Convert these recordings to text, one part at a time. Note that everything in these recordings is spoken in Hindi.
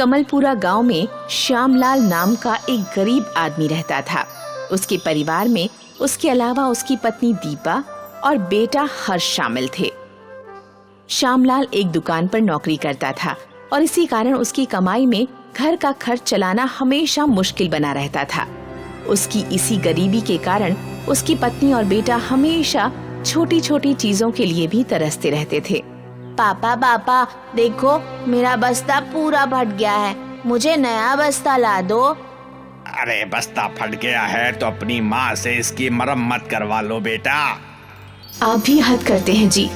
कमलपुरा गांव में श्यामलाल नाम का एक गरीब आदमी रहता था। उसके परिवार में उसके अलावा उसकी पत्नी दीपा और बेटा हर्ष शामिल थे। श्यामलाल एक दुकान पर नौकरी करता था और इसी कारण उसकी कमाई में घर का खर्च चलाना हमेशा मुश्किल बना रहता था। उसकी इसी गरीबी के कारण उसकी पत्नी और बेटा हमेशा छोटी छोटी चीजों के लिए भी तरसते रहते थे। पापा पापा देखो, मेरा बस्ता पूरा फट गया है, मुझे नया बस्ता ला दो। अरे बस्ता फट गया है तो अपनी माँ से इसकी मरम्मत करवा लो बेटा। आप भी हद करते हैं जी,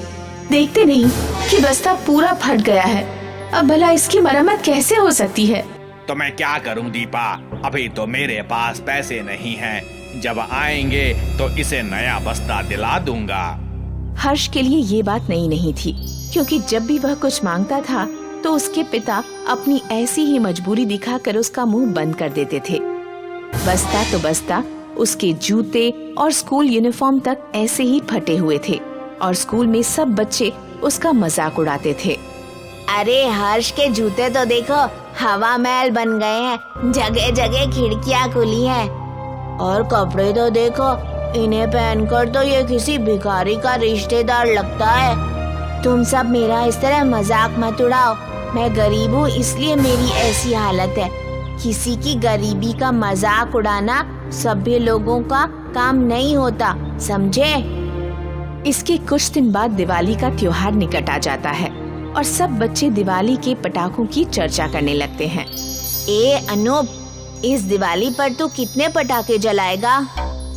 देखते नहीं कि बस्ता पूरा फट गया है, अब भला इसकी मरम्मत कैसे हो सकती है। तो मैं क्या करूं दीपा, अभी तो मेरे पास पैसे नहीं हैं, जब आएंगे तो इसे नया बस्ता दिला दूंगा। हर्ष के लिए ये बात नई नहीं थी, क्योंकि जब भी वह कुछ मांगता था तो उसके पिता अपनी ऐसी ही मजबूरी दिखाकर उसका मुंह बंद कर देते थे। बस्ता तो बस्ता, उसके जूते और स्कूल यूनिफॉर्म तक ऐसे ही फटे हुए थे और स्कूल में सब बच्चे उसका मजाक उड़ाते थे। अरे हर्ष के जूते तो देखो, हवा महल बन गए हैं, जगह जगह खिड़कियाँ खुली हैं। और कपड़े तो देखो, इन्हें पहनकर तो ये किसी भिखारी का रिश्तेदार लगता है। तुम सब मेरा इस तरह मजाक मत उड़ाओ, मैं गरीब हूँ इसलिए मेरी ऐसी हालत है। किसी की गरीबी का मजाक उड़ाना सभ्य लोगों का काम नहीं होता, समझे। इसके कुछ दिन बाद दिवाली का त्योहार निकट आ जाता है और सब बच्चे दिवाली के पटाखों की चर्चा करने लगते हैं। ए अनूप, इस दिवाली पर तू कितने पटाखे जलाएगा?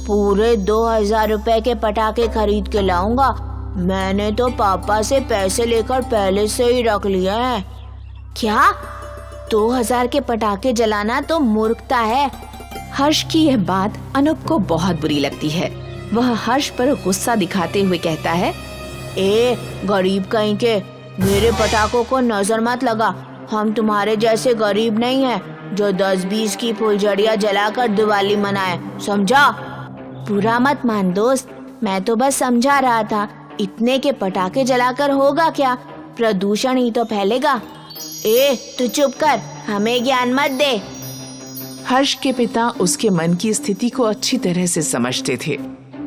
पूरे 2000 रुपए के पटाखे खरीद के लाऊंगा। मैंने तो पापा से पैसे लेकर पहले से ही रख लिए हैं। क्या 2000 के पटाखे जलाना तो मूर्खता है। हर्ष की यह बात अनूप को बहुत बुरी लगती है। वह हर्ष पर गुस्सा दिखाते हुए कहता है, ए गरीब कहीं के, मेरे पटाखों को नजर मत लगा। हम तुम्हारे जैसे गरीब नहीं हैं जो 10-20 की फुलझड़ियाँ जलाकर दिवाली मनाए, समझा। बुरा मत मान दोस्त, मैं तो बस समझा रहा था। इतने के पटाखे जलाकर होगा क्या, प्रदूषण ही तो फैलेगा। ए तू चुप कर, हमें ज्ञान मत दे। हर्ष के पिता उसके मन की स्थिति को अच्छी तरह से समझते थे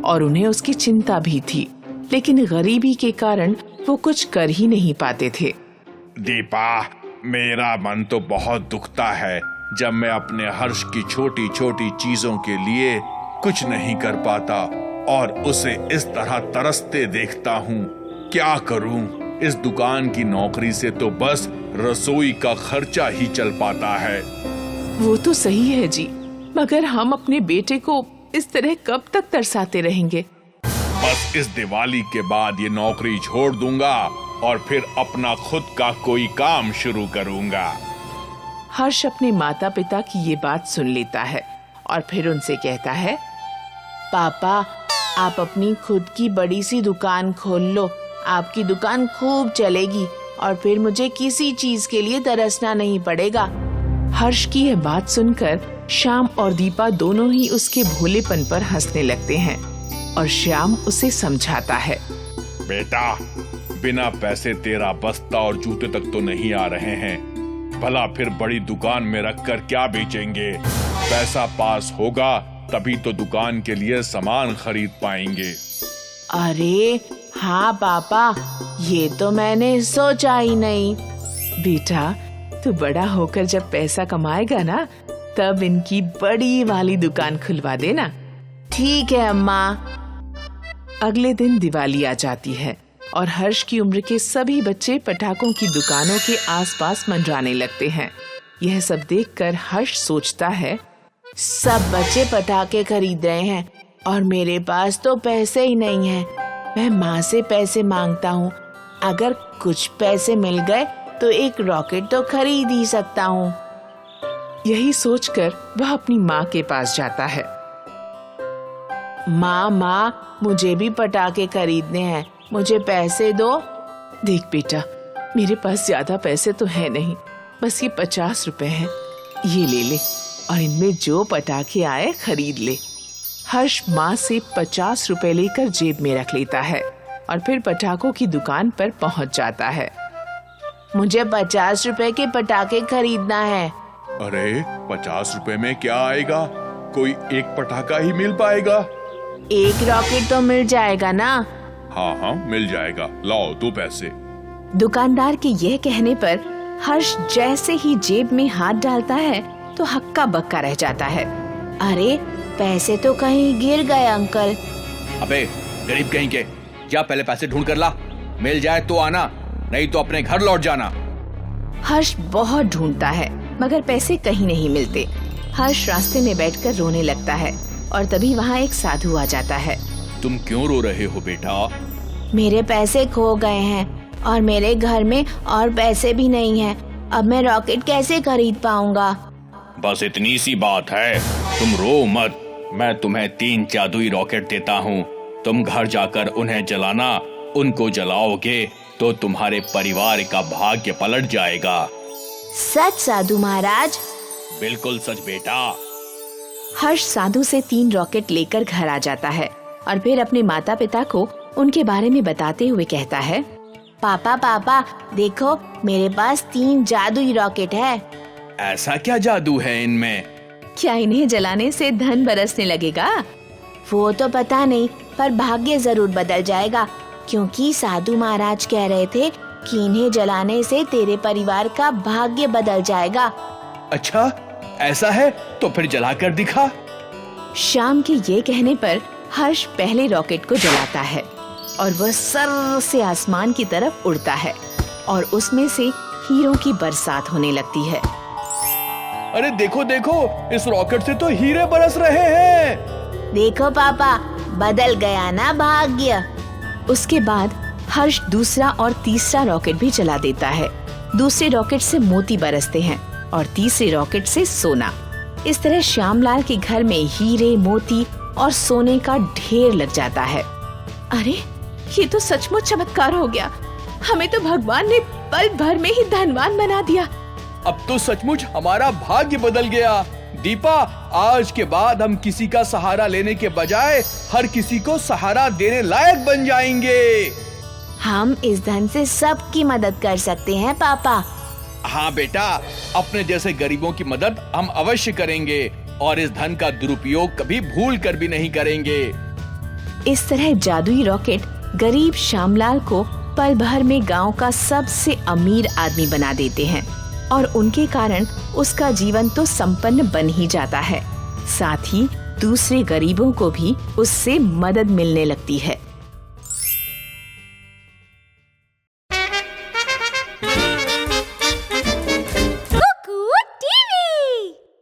और उन्हें उसकी चिंता भी थी, लेकिन गरीबी के कारण वो कुछ कर ही नहीं पाते थे। दीपा, मेरा मन तो बहुत दुखता है जब मैं अपने हर्ष की छोटी छोटी चीजों के लिए कुछ नहीं कर पाता और उसे इस तरह तरसते देखता हूँ। क्या करूँ, इस दुकान की नौकरी से तो बस रसोई का खर्चा ही चल पाता है। वो तो सही है जी, मगर हम अपने बेटे को इस तरह कब तक तरसाते रहेंगे। बस इस दिवाली के बाद ये नौकरी छोड़ दूंगा और फिर अपना खुद का कोई काम शुरू करूंगा। हर्ष अपने माता पिता की ये बात सुन लेता है और फिर उनसे कहता है, पापा आप अपनी खुद की बड़ी सी दुकान खोल लो, आपकी दुकान खूब चलेगी और फिर मुझे किसी चीज के लिए तरसना नहीं पड़ेगा। हर्ष की यह बात सुनकर श्याम और दीपा दोनों ही उसके भोलेपन पर हंसने लगते हैं और श्याम उसे समझाता है, बेटा, बिना पैसे तेरा बस्ता और जूते तक तो नहीं आ रहे हैं, भला फिर बड़ी दुकान में रखकर क्या बेचेंगे। पैसा पास होगा तभी तो दुकान के लिए सामान खरीद पाएंगे। अरे हाँ पापा, ये तो मैंने सोचा ही नहीं। बेटा, तू बड़ा होकर जब पैसा कमाएगा ना, तब इनकी बड़ी वाली दुकान खुलवा देना। ठीक है अम्मा। अगले दिन दिवाली आ जाती है और हर्ष की उम्र के सभी बच्चे पटाखों की दुकानों के आसपास मंडराने लगते हैं। यह सब देखकर हर्ष सोचता है, सब बच्चे पटाखे खरीद रहे हैं और मेरे पास तो पैसे ही नहीं हैं। मैं माँ से पैसे मांगता हूँ, अगर कुछ पैसे मिल गए तो एक रॉकेट तो खरीद ही सकता हूँ। यही सोचकर वह अपनी माँ के पास जाता है। माँ, मुझे भी पटाखे खरीदने हैं, मुझे पैसे दो। देख बेटा, मेरे पास ज्यादा पैसे तो है नहीं, बस ये 50 रुपए हैं, ये ले ले और इनमें जो पटाखे आए खरीद ले। हर्ष माँ से 50 रुपए लेकर जेब में रख लेता है और फिर पटाखों की दुकान पर पहुंच जाता है। मुझे 50 रुपए के पटाखे खरीदना है। अरे 50 रुपए में क्या आएगा? कोई एक पटाखा ही मिल पाएगा। एक रॉकेट तो मिल जाएगा ना? हाँ हाँ मिल जाएगा, लाओ 2 पैसे। दुकानदार के यह कहने पर हर्ष जैसे ही जेब में हाथ डालता है तो हक्का बक्का रह जाता है। अरे पैसे तो कहीं गिर गए अंकल। अबे गरीब कहीं के, जा पहले पैसे ढूंढ कर ला, मिल जाए तो आना, नहीं तो अपने घर लौट जाना। हर्ष बहुत ढूंढता है मगर पैसे कहीं नहीं मिलते। हर्ष रास्ते में बैठकर रोने लगता है और तभी वहाँ एक साधु आ जाता है। तुम क्यों रो रहे हो बेटा? मेरे पैसे खो गए हैं और मेरे घर में और पैसे भी नहीं हैं। अब मैं रॉकेट कैसे खरीद पाऊंगा? बस इतनी सी बात है, तुम रो मत। मैं तुम्हें 3 जादुई रॉकेट देता हूँ, तुम घर जाकर उन्हें जलाना। उनको जलाओगे तो तुम्हारे परिवार का भाग्य पलट जाएगा। सच साधु महाराज? बिल्कुल सच बेटा। हर्ष साधु से 3 रॉकेट लेकर घर आ जाता है और फिर अपने माता पिता को उनके बारे में बताते हुए कहता है, पापा पापा देखो, मेरे पास 3 जादुई रॉकेट है। ऐसा क्या जादू है इनमें? क्या इन्हें जलाने से धन बरसने लगेगा? वो तो पता नहीं, पर भाग्य जरूर बदल जाएगा, क्योंकि साधु महाराज कह रहे थे कि इन्हें जलाने से तेरे परिवार का भाग्य बदल जाएगा। अच्छा ऐसा है तो फिर जला कर दिखा। शाम के ये कहने पर हर्ष पहले रॉकेट को जलाता है और वह सर्र से आसमान की तरफ उड़ता है और उसमें से हीरों की बरसात होने लगती है। अरे देखो देखो, इस रॉकेट से तो हीरे बरस रहे हैं। देखो पापा, बदल गया ना भाग्य। उसके बाद हर्ष दूसरा और तीसरा रॉकेट भी जला देता है। दूसरे रॉकेट से मोती बरसते हैं और तीसरे रॉकेट से सोना। इस तरह श्यामलाल के घर में हीरे, मोती और सोने का ढेर लग जाता है। अरे ये तो सचमुच चमत्कार हो गया। हमें तो भगवान ने पल भर में ही धनवान बना दिया। अब तो सचमुच हमारा भाग्य बदल गया। दीपा, आज के बाद हम किसी का सहारा लेने के बजाय हर किसी को सहारा देने लायक बन जाएंगे। हम इस धन से सबकी मदद कर सकते हैं पापा। हाँ बेटा, अपने जैसे गरीबों की मदद हम अवश्य करेंगे और इस धन का दुरुपयोग कभी भूल कर भी नहीं करेंगे। इस तरह जादुई रॉकेट गरीब श्यामलाल को पल भर में गांव का सबसे अमीर आदमी बना देते हैं और उनके कारण उसका जीवन तो संपन्न बन ही जाता है। साथ ही दूसरे गरीबों को भी उससे मदद मिलने लगती है।